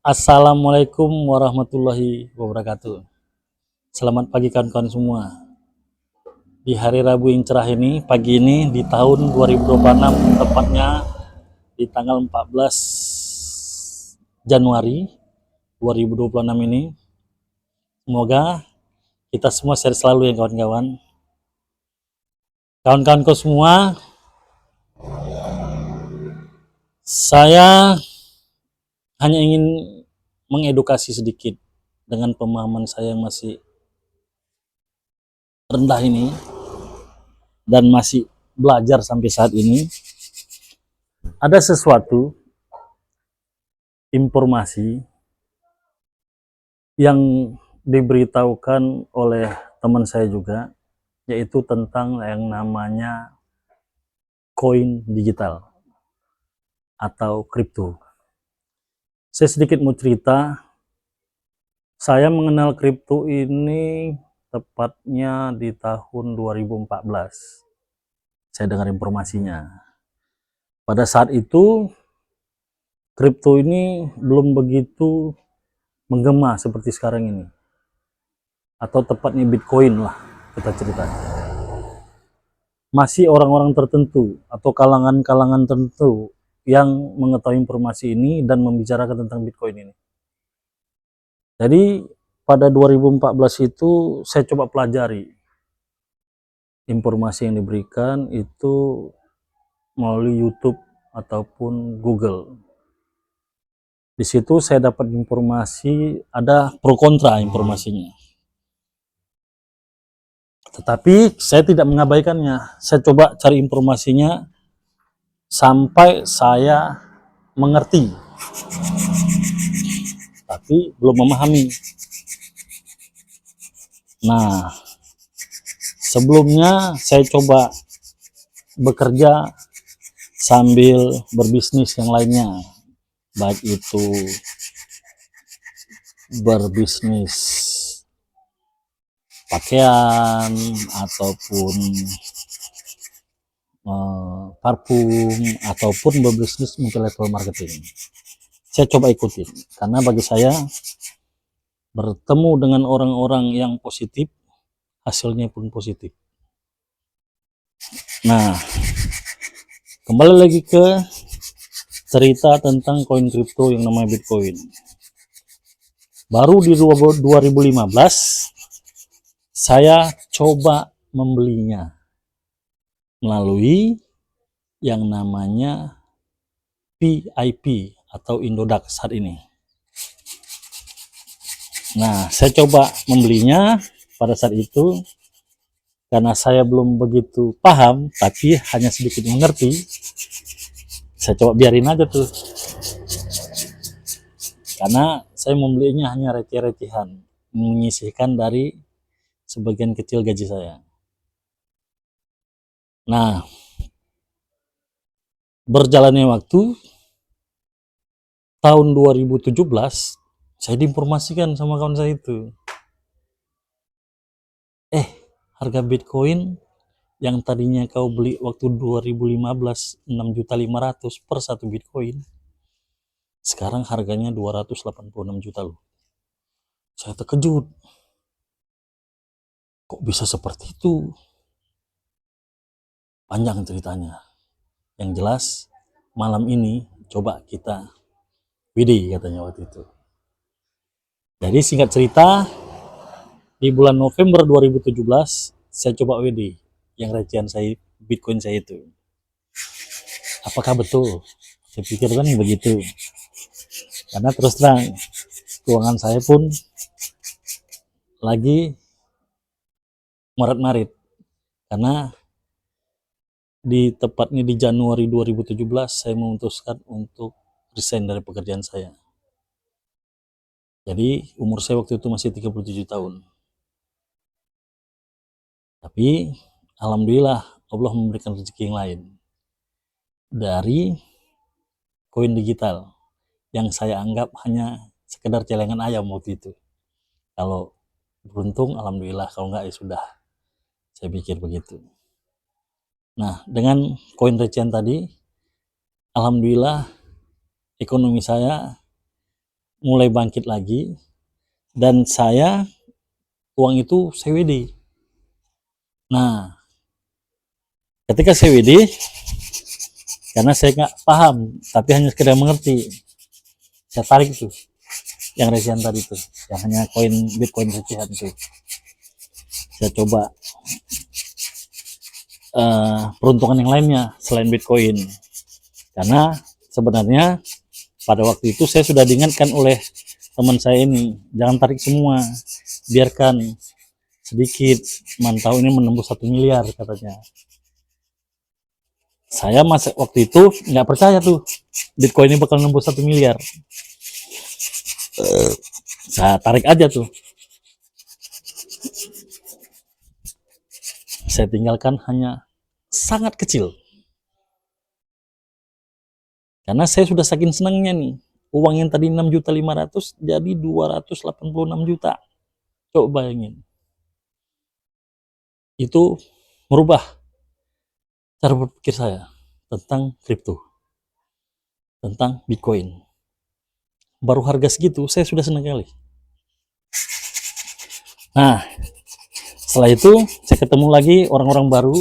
Assalamualaikum warahmatullahi wabarakatuh. Selamat pagi kawan-kawan semua. Di hari Rabu yang cerah ini, pagi ini di tahun 2026, tepatnya di tanggal 14 Januari 2026 ini. Semoga kita semua sehat selalu ya kawan-kawan. Kawan-kawanku semua, saya hanya ingin mengedukasi sedikit dengan pemahaman saya yang masih rendah ini dan masih belajar sampai saat ini. Ada sesuatu informasi yang diberitahukan oleh teman saya juga, yaitu tentang yang namanya koin digital atau kripto. Saya sedikit mau cerita, saya mengenal kripto ini tepatnya di tahun 2014. Saya dengar informasinya. Pada saat itu, kripto ini belum begitu menggema seperti sekarang ini. Atau tepatnya Bitcoin lah kita cerita. Masih orang-orang tertentu atau kalangan-kalangan tertentu yang mengetahui informasi ini dan membicarakan tentang Bitcoin ini. Jadi pada 2014 itu saya coba pelajari informasi yang diberikan itu melalui YouTube ataupun Google. Di situ saya dapat informasi, ada pro kontra informasinya. Tetapi saya tidak mengabaikannya. Saya coba cari informasinya sampai saya mengerti, tapi belum memahami. Nah, sebelumnya saya coba bekerja sambil berbisnis yang lainnya, baik itu berbisnis pakaian ataupun parfum ataupun berbisnis multi level marketing. Saya coba ikutin karena bagi saya bertemu dengan orang-orang yang positif, hasilnya pun positif. Nah, kembali lagi ke cerita tentang koin kripto yang namanya Bitcoin. Baru di 2015 saya coba membelinya melalui yang namanya PIP atau Indodax saat ini. Nah, saya coba membelinya pada saat itu karena saya belum begitu paham, tapi hanya sedikit mengerti. Saya coba biarin aja tuh, karena saya membelinya hanya receh-recehan, menyisihkan dari sebagian kecil gaji saya. Nah, berjalannya waktu, tahun 2017, saya diinformasikan sama kawan saya itu, harga Bitcoin yang tadinya kau beli waktu 2015 6.500.000 per satu Bitcoin, sekarang harganya 286 juta loh. Saya terkejut, kok bisa seperti itu? Panjang ceritanya. Yang jelas malam ini coba kita WD katanya waktu itu. Jadi singkat cerita, di bulan November 2017 saya coba WD yang recehan saya, Bitcoin saya itu. Apakah betul? Saya pikir kan begitu. Karena terus terang keuangan saya pun lagi marit-marit, karena tepatnya di Januari 2017 saya memutuskan untuk resign dari pekerjaan saya. Jadi umur saya waktu itu masih 37 tahun. Tapi alhamdulillah Allah memberikan rezeki yang lain dari koin digital yang saya anggap hanya sekedar celengan ayam waktu itu. Kalau beruntung alhamdulillah, kalau enggak ya sudah. Saya pikir begitu. Nah, dengan koin recehan tadi, alhamdulillah ekonomi saya mulai bangkit lagi, dan saya uang itu CWD. Nah, ketika CWD, karena saya nggak paham, tapi hanya sekedar mengerti, saya tarik itu, yang recehan tadi itu, yang hanya koin Bitcoin recehan itu. Saya coba peruntungan yang lainnya selain Bitcoin, karena sebenarnya pada waktu itu saya sudah diingatkan oleh teman saya ini, jangan tarik semua, biarkan sedikit, mantau ini menembus 1 miliar katanya. Saya masa waktu itu nggak percaya tuh Bitcoin ini bakal nembus 1 miliar. Saya tarik aja tuh, saya tinggalkan hanya sangat kecil, karena saya sudah saking senangnya nih, uang yang tadi 6.500.000 jadi 286 juta. Coba bayangin, itu merubah cara berpikir saya tentang kripto, tentang Bitcoin. Baru harga segitu saya sudah senang kali. Nah, setelah itu saya ketemu lagi orang-orang baru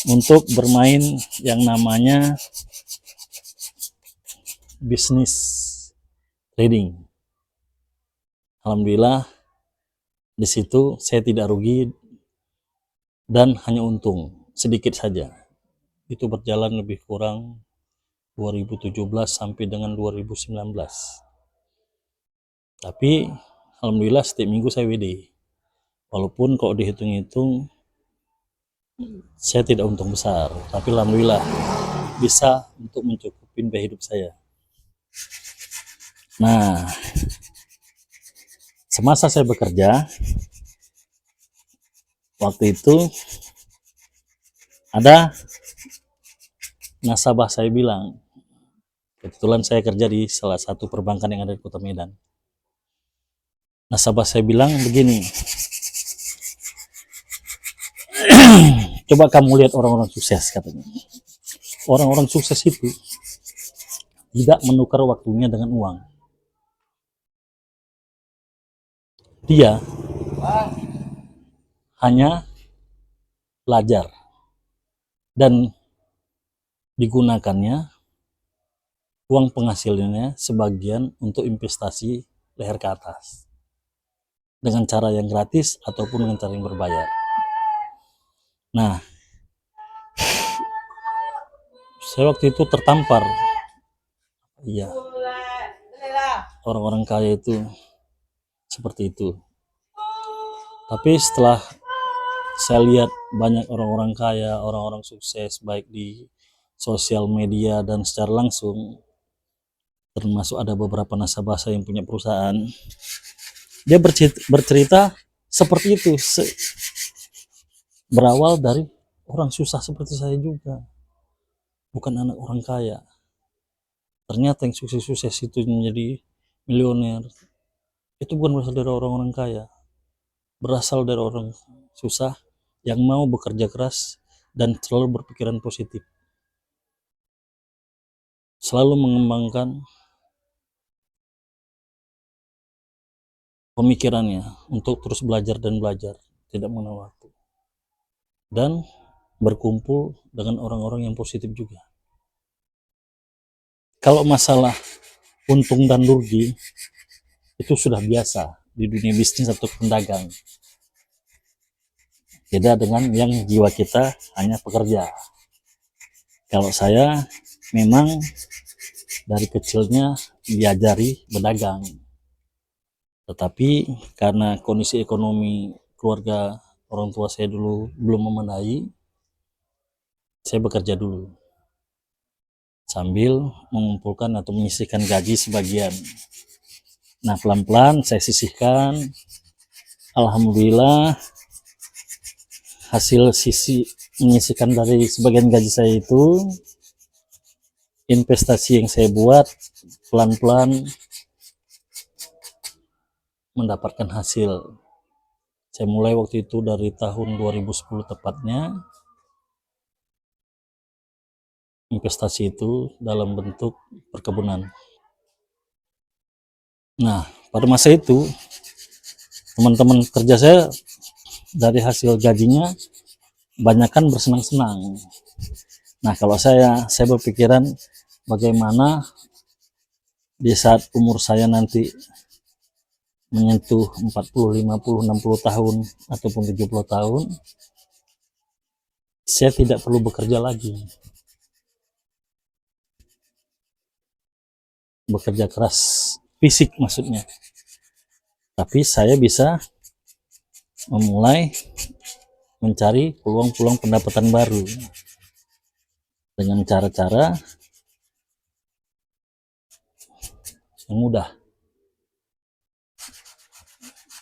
untuk bermain yang namanya bisnis trading. Alhamdulillah di situ saya tidak rugi dan hanya untung sedikit saja. Itu berjalan lebih kurang 2017 sampai dengan 2019. Tapi alhamdulillah setiap minggu saya WD. Walaupun kalau dihitung-hitung saya tidak untung besar, tapi alhamdulillah bisa untuk mencukupin biaya hidup saya. Nah, semasa saya bekerja, waktu itu ada nasabah saya bilang, kebetulan saya kerja di salah satu perbankan yang ada di Kota Medan. Nasabah saya bilang begini, coba kamu lihat orang-orang sukses, katanya. Orang-orang sukses itu tidak menukar waktunya dengan uang. Dia hanya belajar dan digunakannya uang penghasilannya sebagian untuk investasi leher ke atas dengan cara yang gratis ataupun dengan cara yang berbayar. Nah, saya waktu itu tertampar, iya, orang-orang kaya itu seperti itu. Tapi setelah saya lihat banyak orang-orang kaya, orang-orang sukses baik di sosial media dan secara langsung, termasuk ada beberapa nasabah saya yang punya perusahaan, dia bercerita seperti itu, berawal dari orang susah seperti saya juga, bukan anak orang kaya. Ternyata yang sukses-sukses itu menjadi milioner, itu bukan berasal dari orang-orang kaya, berasal dari orang susah yang mau bekerja keras dan selalu berpikiran positif, selalu mengembangkan pemikirannya untuk terus belajar dan belajar, tidak mengenal waktu, dan berkumpul dengan orang-orang yang positif juga. Kalau masalah untung dan rugi itu sudah biasa di dunia bisnis atau pedagang, beda dengan yang jiwa kita hanya pekerja. Kalau saya memang dari kecilnya diajari berdagang, tetapi karena kondisi ekonomi keluarga orang tua saya dulu belum memadai, saya bekerja dulu sambil mengumpulkan atau menyisihkan gaji sebagian. Nah, pelan-pelan saya sisihkan. Alhamdulillah hasil menyisihkan dari sebagian gaji saya itu, investasi yang saya buat pelan-pelan mendapatkan hasil. Saya mulai waktu itu dari tahun 2010 tepatnya, investasi itu dalam bentuk perkebunan. Nah, pada masa itu teman-teman kerja saya dari hasil gajinya banyakkan bersenang-senang. Nah, kalau saya berpikiran bagaimana di saat umur saya nanti menyentuh 40, 50, 60 tahun ataupun 70 tahun, saya tidak perlu bekerja lagi. Bekerja keras fisik maksudnya. Tapi saya bisa memulai mencari peluang-peluang pendapatan baru dengan cara-cara yang mudah.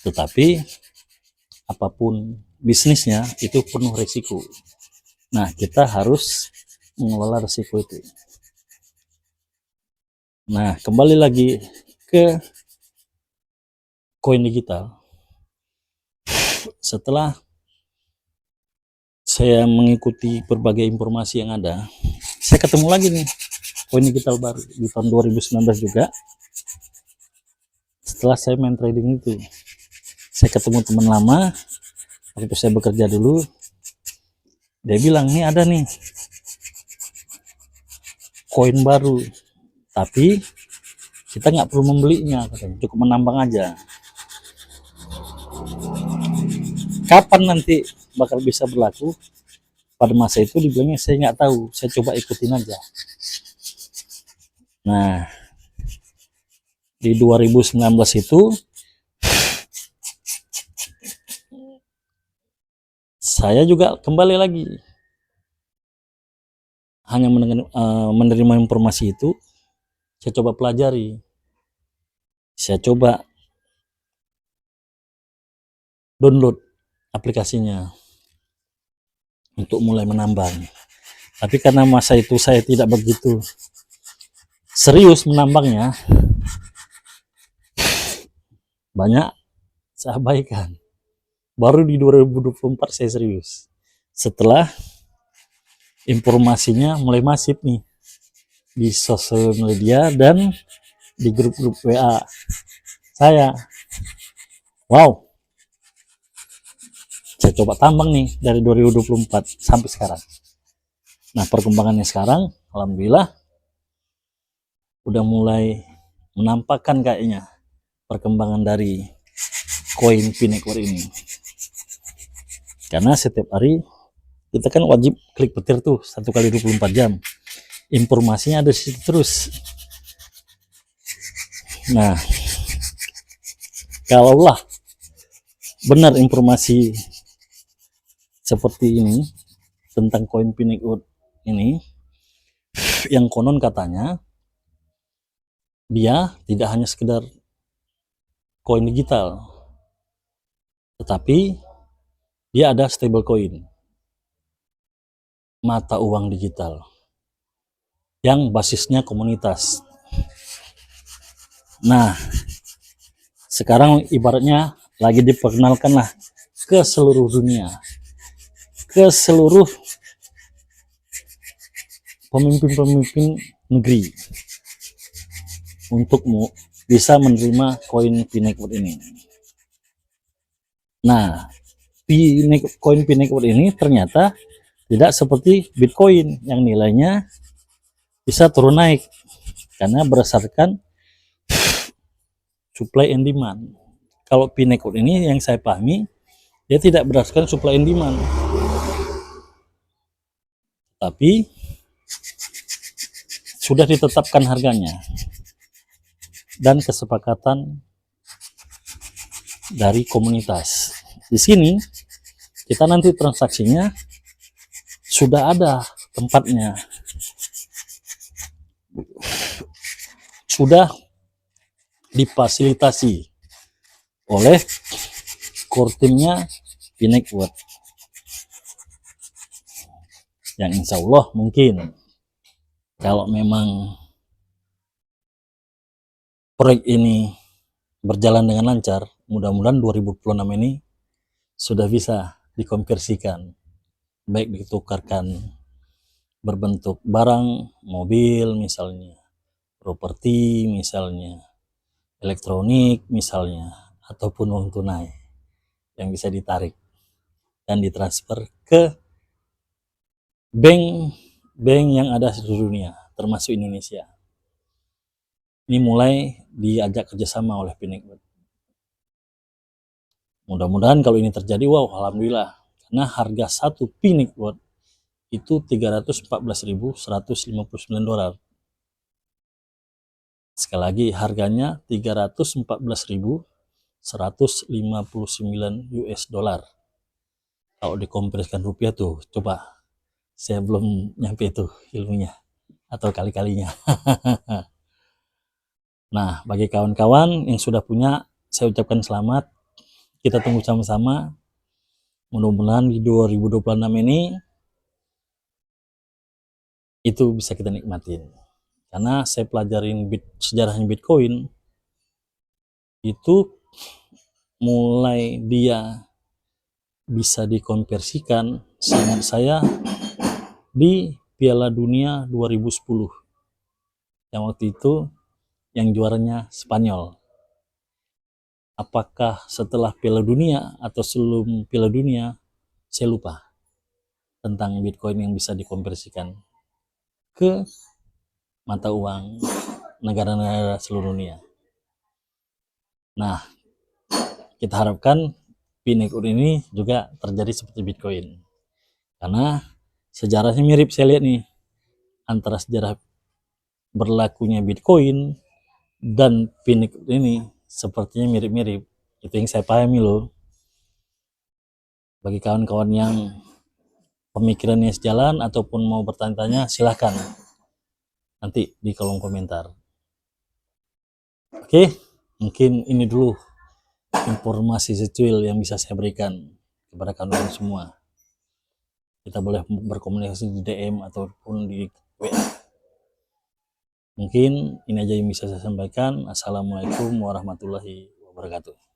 Tetapi apapun bisnisnya itu penuh risiko. Nah, kita harus mengelola risiko itu. Nah, kembali lagi ke koin digital. Setelah saya mengikuti berbagai informasi yang ada, saya ketemu lagi nih koin digital baru di tahun 2019 juga. Setelah saya main trading itu, saya ketemu teman lama waktu saya bekerja dulu. Dia bilang, nih ada nih koin baru, tapi kita nggak perlu membelinya, katanya, cukup menambang aja. Kapan nanti bakal bisa berlaku? Pada masa itu dibilangnya saya nggak tahu, saya coba ikutin aja. Nah, di 2019 itu saya juga kembali lagi hanya menerima informasi itu. Saya coba pelajari, saya coba download aplikasinya untuk mulai menambang. Tapi karena masa itu saya tidak begitu serius menambangnya, banyak saya abaikan. Baru di 2024 saya serius. Setelah informasinya mulai masif nih di sosial media dan di grup-grup WA saya. Wow, saya coba tambang nih dari 2024 sampai sekarang. Nah, perkembangannya sekarang alhamdulillah udah mulai menampakkan kayaknya perkembangan dari koin Pinecore ini. Karena setiap hari kita kan wajib klik petir tuh 1 kali 24 jam. Informasinya ada di situ terus. Nah, kalaulah benar informasi seperti ini tentang koin Pinecore ini, yang konon katanya dia tidak hanya sekedar koin digital, tetapi dia ada stable coin, mata uang digital yang basisnya komunitas. Nah, sekarang ibaratnya lagi diperkenalkan lah ke seluruh dunia, ke seluruh pemimpin-pemimpin negeri untuk bisa menerima koin Pinecore ini. Nah, koin Pinecore ini ternyata tidak seperti Bitcoin yang nilainya bisa turun naik karena berdasarkan supply and demand. Kalau Pinecore ini yang saya pahami, dia tidak berdasarkan supply and demand, tapi sudah ditetapkan harganya dan kesepakatan dari komunitas. Di sini kita nanti transaksinya sudah ada tempatnya, sudah difasilitasi oleh core timnya Pinecore, yang insya Allah mungkin kalau memang proyek ini berjalan dengan lancar, mudah-mudahan 2026 ini sudah bisa dikonversikan, baik ditukarkan berbentuk barang, mobil misalnya, properti misalnya, elektronik misalnya, ataupun uang tunai yang bisa ditarik dan ditransfer ke bank yang ada di seluruh dunia, termasuk Indonesia. Ini mulai diajak kerjasama oleh Pinecbird. Mudah-mudahan kalau ini terjadi, wow, alhamdulillah. Karena harga satu Pinecbird itu $314.159. Sekali lagi, harganya $314.159. Kalau dikonversikan rupiah tuh, coba, saya belum nyampe itu ilmunya atau kali-kalinya. Nah, bagi kawan-kawan yang sudah punya, saya ucapkan selamat. Kita tunggu sama-sama. Mudah-mudahan di 2026 ini itu bisa kita nikmatin. Karena saya pelajarin sejarahnya Bitcoin, itu mulai dia bisa dikonversikan sangat saya di Piala Dunia 2010. Yang waktu itu yang juaranya Spanyol. Apakah setelah Piala Dunia atau sebelum Piala Dunia, saya lupa tentang Bitcoin yang bisa dikonversikan ke mata uang negara-negara seluruh dunia. Nah, kita harapkan Pinecbird ini juga terjadi seperti Bitcoin. Karena sejarahnya mirip, saya lihat nih, antara sejarah berlakunya Bitcoin dan Pinecbird ini sepertinya mirip-mirip. Itu yang saya pahami loh. Bagi kawan-kawan yang pemikirannya sejalan ataupun mau bertanya-tanya, silahkan nanti di kolom komentar. Oke, mungkin ini dulu informasi secuil yang bisa saya berikan kepada kawan-kawan semua. Kita boleh berkomunikasi di DM ataupun di WA. Mungkin ini aja yang bisa saya sampaikan. Assalamualaikum warahmatullahi wabarakatuh.